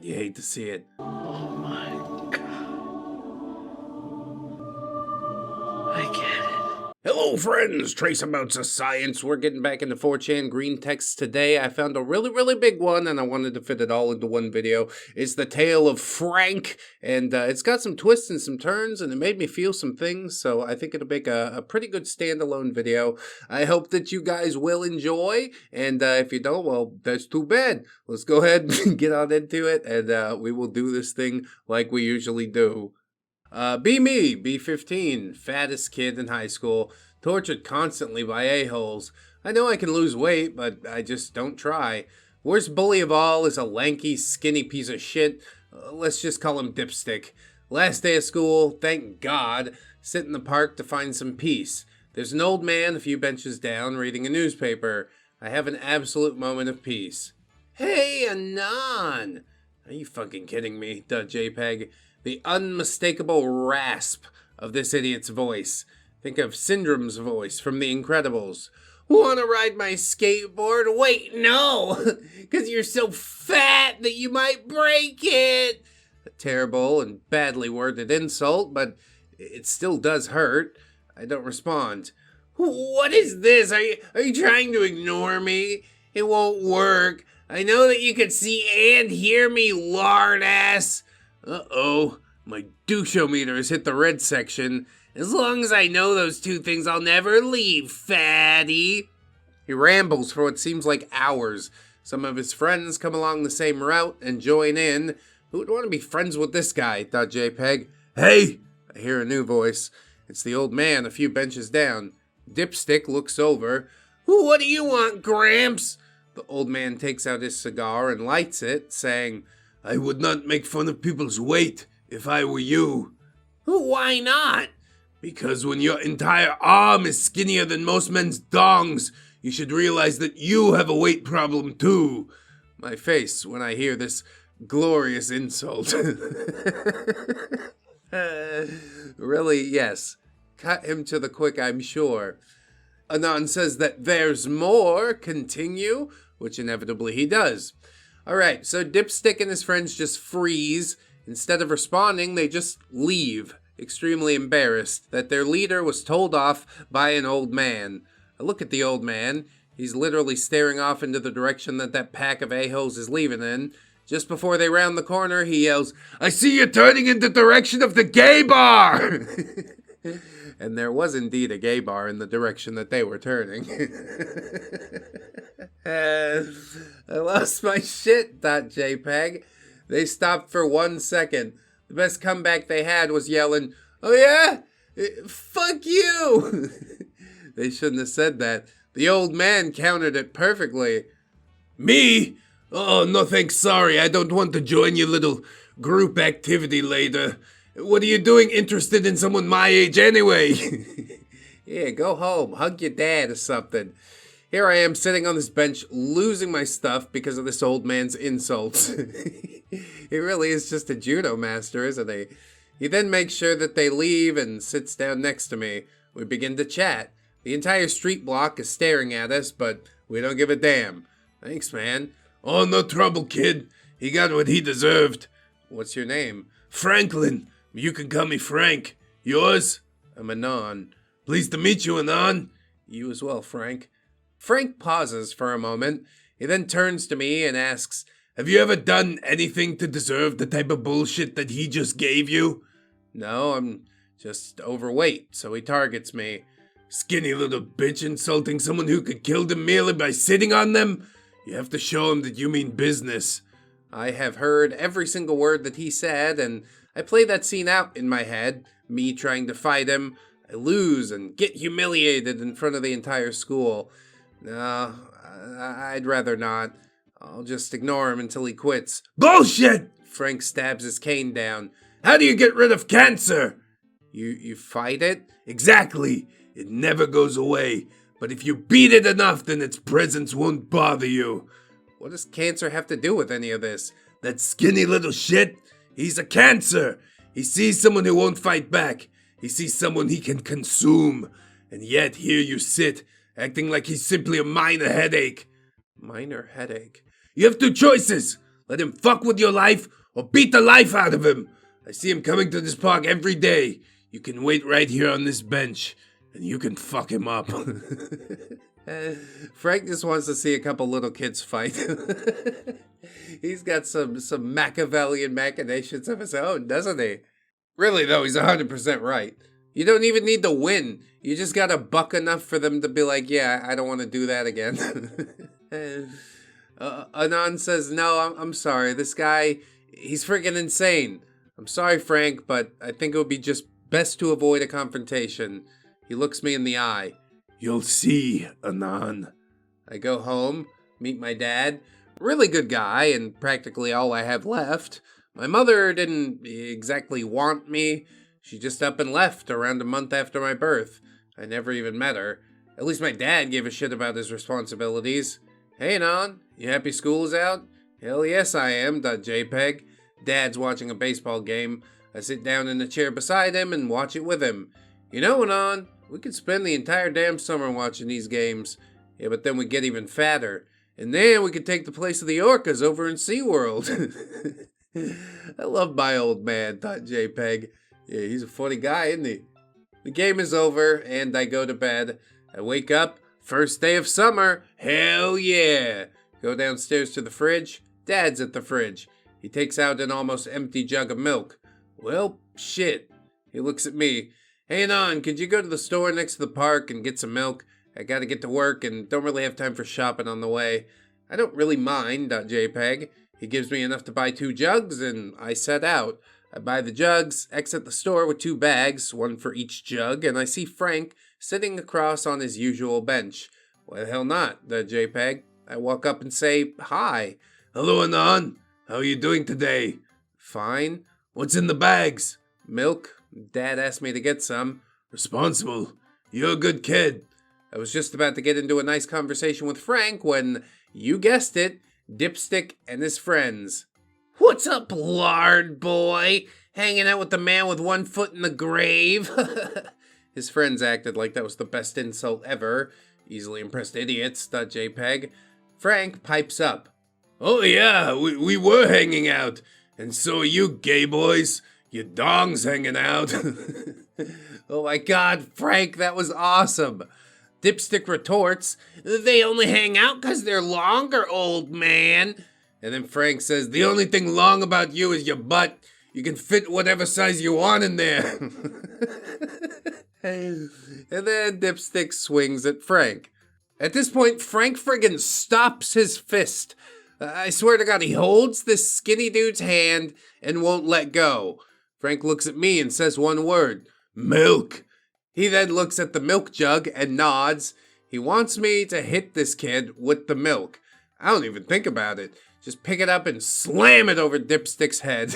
You hate to see it. Oh my God. I get it. Hello friends, Trace Amounts of Science. We're getting back into 4chan Greentexts today. I found a really big one and I wanted to fit it all into one video. It's the tale of Frank, and it's got some twists and some turns, and it made me feel some things, so I think it'll make a pretty good standalone video. I hope that you guys will enjoy, and if you don't, well, that's too bad. Let's go ahead and get on into it, and we will do this thing like we usually do. Be me, B15, fattest kid in high school, tortured constantly by a-holes. I know I can lose weight, but I just don't try. Worst bully of all is a lanky, skinny piece of shit. Let's just call him Dipstick. Last day of school, thank God, sit in the park to find some peace. There's an old man a few benches down reading a newspaper. I have an absolute moment of peace. Hey, Anon! Are you fucking kidding me? .jpg. The unmistakable rasp of this idiot's voice. Think of Syndrome's voice from The Incredibles. Wanna ride my skateboard? Wait, no! Because you're so fat that you might break it! A terrible and badly worded insult, but it still does hurt. I don't respond. What is this? Are you trying to ignore me? It won't work. I know that you can see and hear me, lard ass. Uh-oh, my douche-o-meter has hit the red section. As long as I know those two things, I'll never leave, fatty. He rambles for what seems like hours. Some of his friends come along the same route and join in. Who would want to be friends with this guy? .jpg. Hey! I hear a new voice. It's the old man a few benches down. Dipstick looks over. What do you want, Gramps? The old man takes out his cigar and lights it, saying, I would not make fun of people's weight if I were you. Why not? Because when your entire arm is skinnier than most men's dongs, you should realize that you have a weight problem too. My face when I hear this glorious insult. Really, yes. Cut him to the quick, I'm sure. Anon says that there's more. Continue, which inevitably he does. Alright, so Dipstick and his friends just freeze. Instead of responding, they just leave, extremely embarrassed that their leader was told off by an old man. I look at the old man. He's literally staring off into the direction that pack of a-holes is leaving in. Just before they round the corner, he yells, I see you turning in the direction of the gay bar! And there was indeed a gay bar in the direction that they were turning. I lost my shit, .jpg. They stopped for 1 second. The best comeback they had was yelling, oh yeah? Fuck you! They shouldn't have said that. The old man countered it perfectly. Me? Oh, no thanks, sorry. I don't want to join your little group activity later. What are you doing interested in someone my age anyway? Yeah, go home. Hug your dad or something. Here I am sitting on this bench losing my stuff because of this old man's insults. He really is just a judo master, isn't he? He then makes sure that they leave and sits down next to me. We begin to chat. The entire street block is staring at us, but we don't give a damn. Thanks, man. Oh, no trouble, kid. He got what he deserved. What's your name? Franklin. You can call me Frank. Yours? I'm Anon. Pleased to meet you, Anon. You as well, Frank. Frank pauses for a moment. He then turns to me and asks, have you ever done anything to deserve the type of bullshit that he just gave you? No, I'm just overweight, so he targets me. Skinny little bitch insulting someone who could kill them merely by sitting on them? You have to show him that you mean business. I have heard every single word that he said, and I play that scene out in my head, me trying to fight him. I lose and get humiliated in front of the entire school. No, I'd rather not. I'll just ignore him until he quits. Bullshit! Frank stabs his cane down. How do you get rid of cancer? You fight it? Exactly. It never goes away. But if you beat it enough, then its presence won't bother you. What does cancer have to do with any of this? That skinny little shit? He's a cancer. He sees someone who won't fight back. He sees someone he can consume. And yet here you sit, acting like he's simply a minor headache. Minor headache? You have two choices. Let him fuck with your life or beat the life out of him. I see him coming to this park every day. You can wait right here on this bench, and you can fuck him up. Frank just wants to see a couple little kids fight. He's got some Machiavellian machinations of his own, doesn't he? Really, though, he's 100% right. You don't even need to win. You just gotta buck enough for them to be like, yeah, I don't want to do that again. Anon says, no, I'm sorry. This guy, he's freaking insane. I'm sorry, Frank, but I think it would be just best to avoid a confrontation. He looks me in the eye. You'll see, Anon. I go home, meet my dad. Really good guy, and practically all I have left. My mother didn't exactly want me. She just up and left around a month after my birth. I never even met her. At least my dad gave a shit about his responsibilities. Hey, Anon, you happy school is out? Hell yes I am, .jpg. Dad's watching a baseball game. I sit down in the chair beside him and watch it with him. You know, Anon, we could spend the entire damn summer watching these games. Yeah, but then we get even fatter. And then we could take the place of the orcas over in SeaWorld. I love my old man, .jpg. Yeah, he's a funny guy, isn't he? The game is over, and I go to bed. I wake up, first day of summer. Hell yeah! Go downstairs to the fridge. Dad's at the fridge. He takes out an almost empty jug of milk. Well, shit. He looks at me. Hey, Anon, could you go to the store next to the park and get some milk? I gotta get to work and don't really have time for shopping on the way. I don't really mind, .jpg. He gives me enough to buy 2 jugs, and I set out. I buy the jugs, exit the store with 2 bags, one for each jug, and I see Frank sitting across on his usual bench. Why the hell not, .jpg? I walk up and say, hi. Hello, Anon. How are you doing today? Fine. What's in the bags? Milk. Dad asked me to get some. Responsible. You're a good kid. I was just about to get into a nice conversation with Frank when, you guessed it, Dipstick and his friends. What's up, lard boy? Hanging out with the man with one foot in the grave? His friends acted like that was the best insult ever. Easily impressed idiots, .jpg. Frank pipes up. Oh yeah, we were hanging out. And so are you gay boys. Your dong's hanging out. Oh my god, Frank, that was awesome. Dipstick retorts, they only hang out because they're longer, old man. And then Frank says, the only thing long about you is your butt. You can fit whatever size you want in there. And then Dipstick swings at Frank. At this point, Frank friggin' stops his fist. I swear to God, he holds this skinny dude's hand and won't let go. Frank looks at me and says one word, milk. He then looks at the milk jug and nods. He wants me to hit this kid with the milk. I don't even think about it. Just pick it up and slam it over Dipstick's head.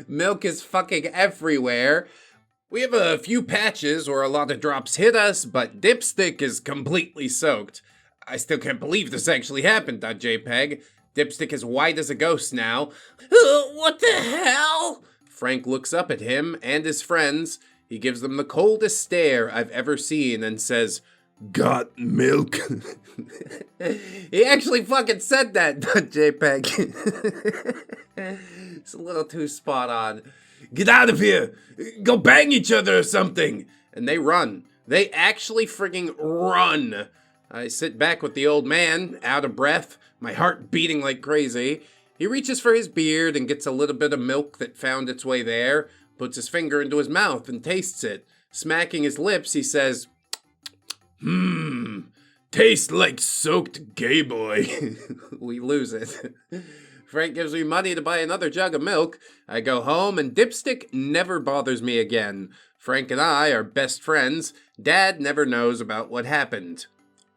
Milk is fucking everywhere. We have a few patches where a lot of drops hit us, but Dipstick is completely soaked. I still can't believe this actually happened, .jpg. Dipstick is white as a ghost now. What the hell? Frank looks up at him and his friends. He gives them the coldest stare I've ever seen and says, got milk? He actually fucking said that, .jpg. It's a little too spot on. Get out of here! Go bang each other or something! And they run. They actually frigging run. I sit back with the old man, out of breath, my heart beating like crazy. He reaches for his beard and gets a little bit of milk that found its way there, puts his finger into his mouth and tastes it. Smacking his lips, he says, tastes like soaked gay boy. We lose it. Frank gives me money to buy another jug of milk. I go home and Dipstick never bothers me again. Frank and I are best friends. Dad never knows about what happened.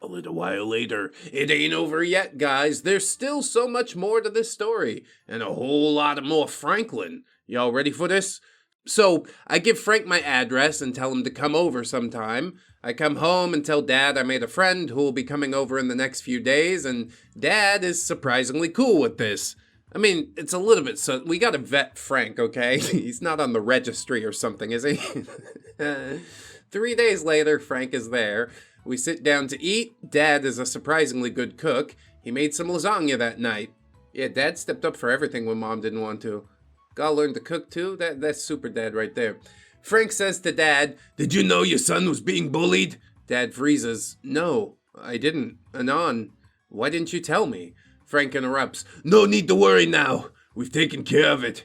A little while later, it ain't over yet, guys. There's still so much more to this story, and a whole lot of more Franklin. Y'all ready for this? So, I give Frank my address and tell him to come over sometime. I come home and tell Dad I made a friend who will be coming over in the next few days, and Dad is surprisingly cool with this. I mean, it's a little bit so... We gotta vet Frank, okay? He's not on the registry or something, is he? 3 days later, Frank is there. We sit down to eat. Dad is a surprisingly good cook. He made some lasagna that night. Yeah, Dad stepped up for everything when Mom didn't want to. Gotta learn to cook too? That's super Dad right there. Frank says to Dad, "Did you know your son was being bullied?" Dad freezes. "No, I didn't. Anon, why didn't you tell me?" Frank interrupts. "No need to worry now. We've taken care of it."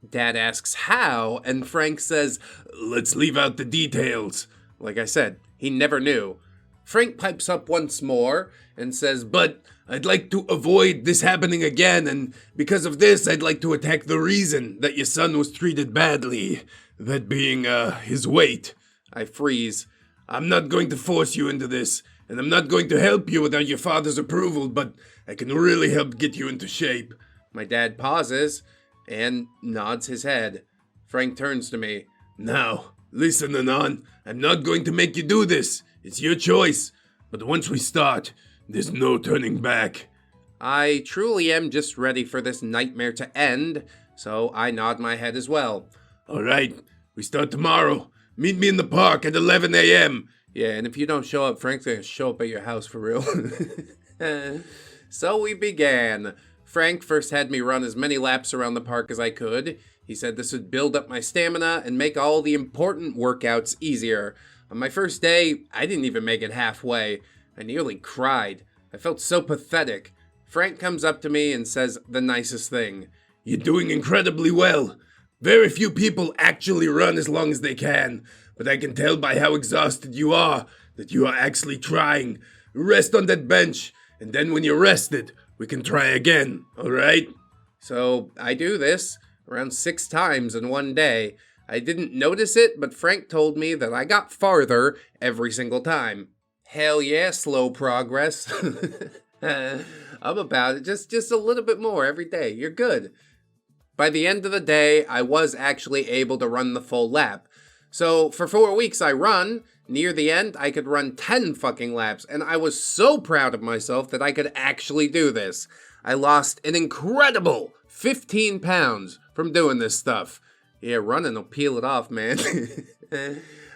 Dad asks how, and Frank says, "Let's leave out the details." Like I said, he never knew. Frank pipes up once more and says, "But I'd like to avoid this happening again, and because of this, I'd like to attack the reason that your son was treated badly, that being, his weight." I freeze. "I'm not going to force you into this, and I'm not going to help you without your father's approval, but I can really help get you into shape." My dad pauses and nods his head. Frank turns to me. "Now, listen, Anon, I'm not going to make you do this. It's your choice. But once we start, there's no turning back." I truly am just ready for this nightmare to end, so I nod my head as well. "All right, we start tomorrow. Meet me in the park at 11 a.m. Yeah, and if you don't show up, Frank's gonna show up at your house for real. So we began. Frank first had me run as many laps around the park as I could. He said this would build up my stamina and make all the important workouts easier. On my first day, I didn't even make it halfway. I nearly cried. I felt so pathetic. Frank comes up to me and says the nicest thing. "You're doing incredibly well. Very few people actually run as long as they can, but I can tell by how exhausted you are that you are actually trying. Rest on that bench, and then when you're rested, we can try again, all right?" So I do this around 6 times in one day. I didn't notice it, but Frank told me that I got farther every single time. Hell yeah, slow progress. I'm about it. Just a little bit more every day. You're good. By the end of the day, I was actually able to run the full lap. So for 4 weeks I run. Near the end, I could run 10 fucking laps, and I was so proud of myself that I could actually do this. I lost an incredible 15 pounds from doing this stuff. Yeah, running will peel it off, man.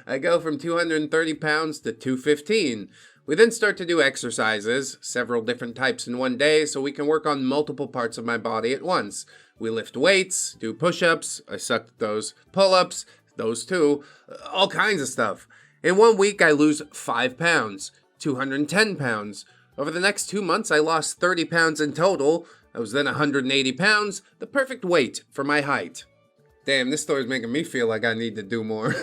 I go from 230 pounds to 215. We then start to do exercises, several different types in one day, so we can work on multiple parts of my body at once. We lift weights, do push-ups, I sucked at those, pull-ups, those too, all kinds of stuff. In 1 week, I lose 5 pounds, 210 pounds. Over the next 2 months, I lost 30 pounds in total. I was then 180 pounds, the perfect weight for my height. Damn, this story's making me feel like I need to do more.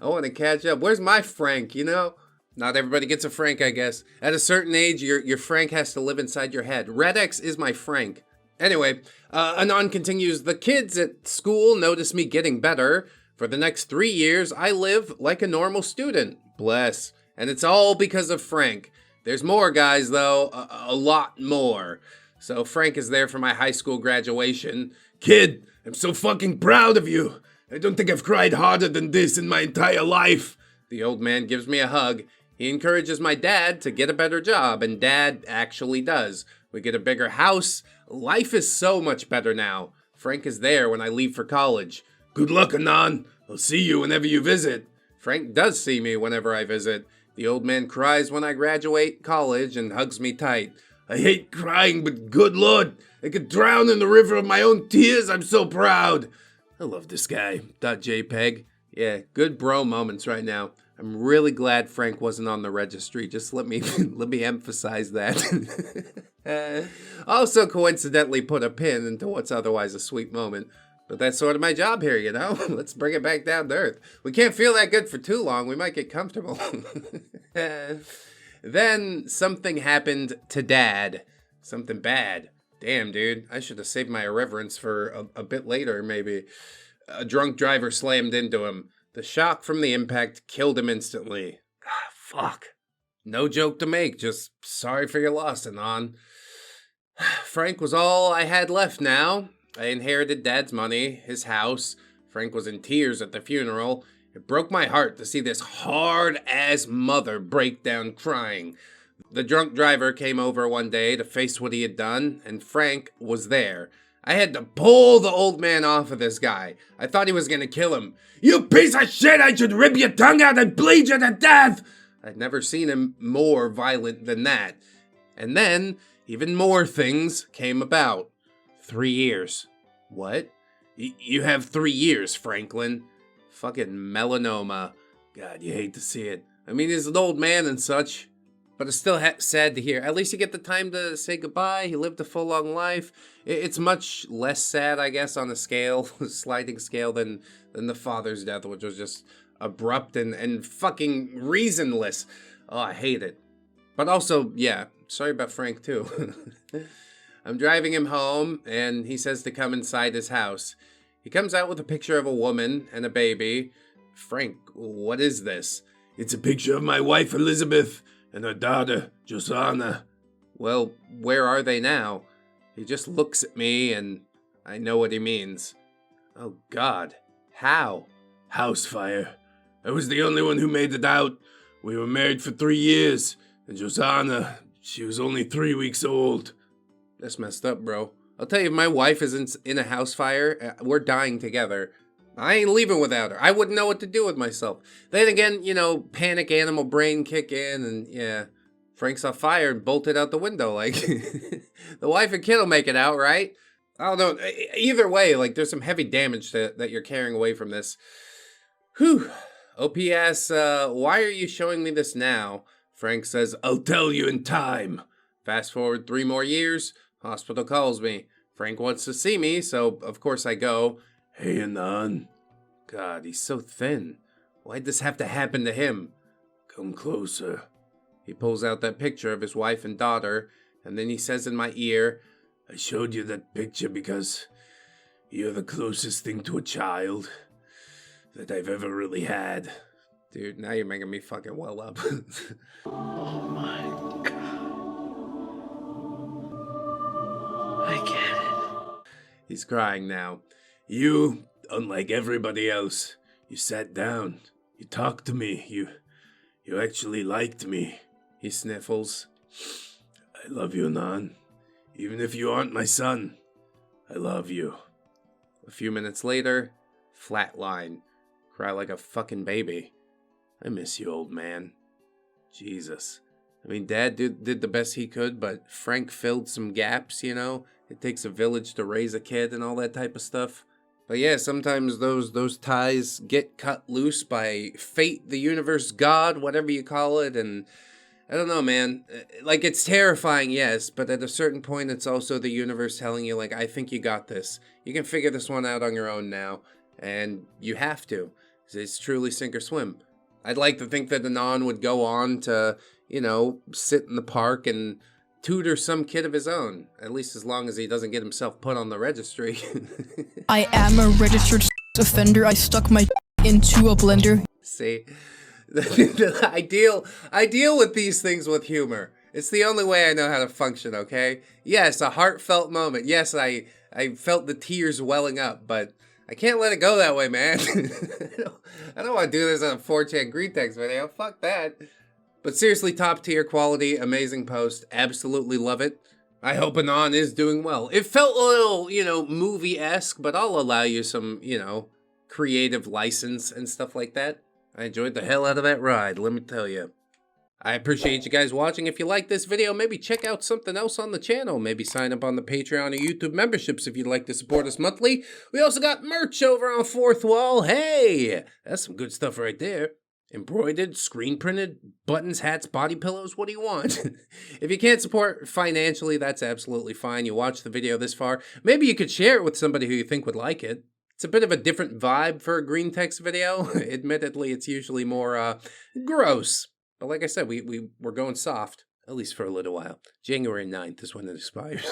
I want to catch up. Where's my Frank, you know? Not everybody gets a Frank, I guess. At a certain age, your Frank has to live inside your head. ReddX is my Frank. Anyway, Anon continues, "The kids at school notice me getting better. For the next 3 years, I live like a normal student. Bless. And it's all because of Frank. There's more, guys, though. A lot more. So Frank is there for my high school graduation. Kid, I'm so fucking proud of you. I don't think I've cried harder than this in my entire life." The old man gives me a hug. He encourages my dad to get a better job, and Dad actually does. We get a bigger house. Life is so much better now. Frank is there when I leave for college. "Good luck, Anon. I'll see you whenever you visit." Frank does see me whenever I visit. The old man cries when I graduate college and hugs me tight. "I hate crying, but good Lord, I could drown in the river of my own tears. I'm so proud." I love this guy. .jpg. Yeah, good bro moments right now. I'm really glad Frank wasn't on the registry. Just let me let me emphasize that. Also coincidentally put a pin into what's otherwise a sweet moment. But that's sort of my job here, you know? Let's bring it back down to earth. We can't feel that good for too long. We might get comfortable. Then something happened to Dad. Something bad. Damn, dude. I should have saved my irreverence for a bit later, maybe. A drunk driver slammed into him. The shock from the impact killed him instantly. Fuck. No joke to make. Just sorry for your loss, Anon. Frank was all I had left now. I inherited Dad's money, his house. Frank was in tears at the funeral. It broke my heart to see this hard-ass mother break down crying. The drunk driver came over one day to face what he had done, and Frank was there. I had to pull the old man off of this guy. I thought he was gonna kill him. "You piece of shit! I should rip your tongue out and bleed you to death!" I'd never seen him more violent than that. And then even more things came about. 3 years. What? You have 3 years, Franklin. Fucking melanoma. God, you hate to see it. I mean, he's an old man and such, but it's still sad to hear. At least you get the time to say goodbye. He lived a full, long life. It's much less sad, I guess, on a scale, sliding scale, than the father's death, which was just abrupt and fucking reasonless. Oh, I hate it. But also, yeah, sorry about Frank, too. I'm driving him home, and he says to come inside his house. He comes out with a picture of a woman and a baby. Frank, what is this? It's a picture of my wife, Elizabeth, and her daughter, Josanna. Well, where are they now? He just looks at me, and I know what he means. Oh, God. How? House fire. I was the only one who made it out. We were married for 3 years, and Josanna, she was only 3 weeks old. That's messed up, bro. I'll tell you, if my wife is in a house fire, we're dying together. I ain't leaving without her. I wouldn't know what to do with myself. Then again, you know, panic animal brain kick in, and yeah, Frank's on fire and bolted out the window. Like, the wife and kid will make it out, right? I don't know. Either way, like, there's some heavy damage that you're carrying away from this. Whew. OPS, why are you showing me this now? Frank says, I'll tell you in time. Fast forward 3 more years, hospital calls me. Frank wants to see me, so of course I go. Hey, Anon. God, he's so thin. Why'd this have to happen to him? Come closer. He pulls out that picture of his wife and daughter, and then he says in my ear, I showed you that picture because you're the closest thing to a child that I've ever really had. Dude, now you're making me fucking well up. Oh my God. I get it. He's crying now. You, unlike everybody else, you sat down, you talked to me, you actually liked me. He sniffles. I love you, Nan. Even if you aren't my son, I love you. A few minutes later, flatline. Cry like a fucking baby. I miss you, old man. Jesus. I mean, Dad did the best he could, but Frank filled some gaps, you know? It takes a village to raise a kid and all that type of stuff. But yeah, sometimes those ties get cut loose by fate, the universe, God, whatever you call it, and I don't know, man. Like, it's terrifying, yes, but at a certain point, it's also the universe telling you, like, I think you got this. You can figure this one out on your own now, and you have to. It's truly sink or swim. I'd like to think that Anon would go on to, you know, sit in the park and tutor some kid of his own, at least as long as he doesn't get himself put on the registry. I am a registered offender. I stuck my into a blender. See, I deal with these things with humor. It's the only way I know how to function, okay? Yes, a heartfelt moment. Yes, I felt the tears welling up, but I can't let it go that way, man. I don't want to do this on a 4chan Greentexts video. Fuck that. But seriously, top tier quality, amazing post. Absolutely love it. I hope Anon is doing well. It felt a little, you know, movie-esque, but I'll allow you some, you know, creative license and stuff like that. I enjoyed the hell out of that ride, let me tell you. I appreciate you guys watching. If you like this video, maybe check out something else on the channel. Maybe sign up on the Patreon or YouTube memberships if you'd like to support us monthly. We also got merch over on Fourth Wall. Hey, that's some good stuff right there. Embroidered, screen printed, buttons, hats, body pillows, what do you want? If you can't support financially, that's absolutely fine. You watched the video this far. Maybe you could share it with somebody who you think would like it. It's a bit of a different vibe for a Greentexts video. Admittedly, it's usually more gross. But like I said, we're going soft, at least for a little while. January 9th is when it expires.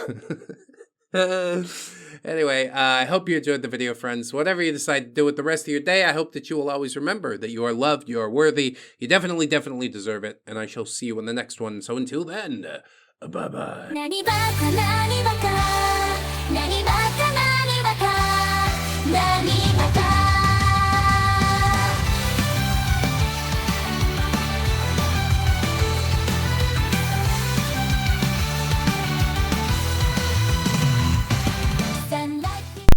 Anyway, I hope you enjoyed the video, friends. Whatever you decide to do with the rest of your day, I hope that you will always remember that you are loved, you are worthy, you definitely deserve it, and I shall see you in the next one. So until then, bye-bye. Nani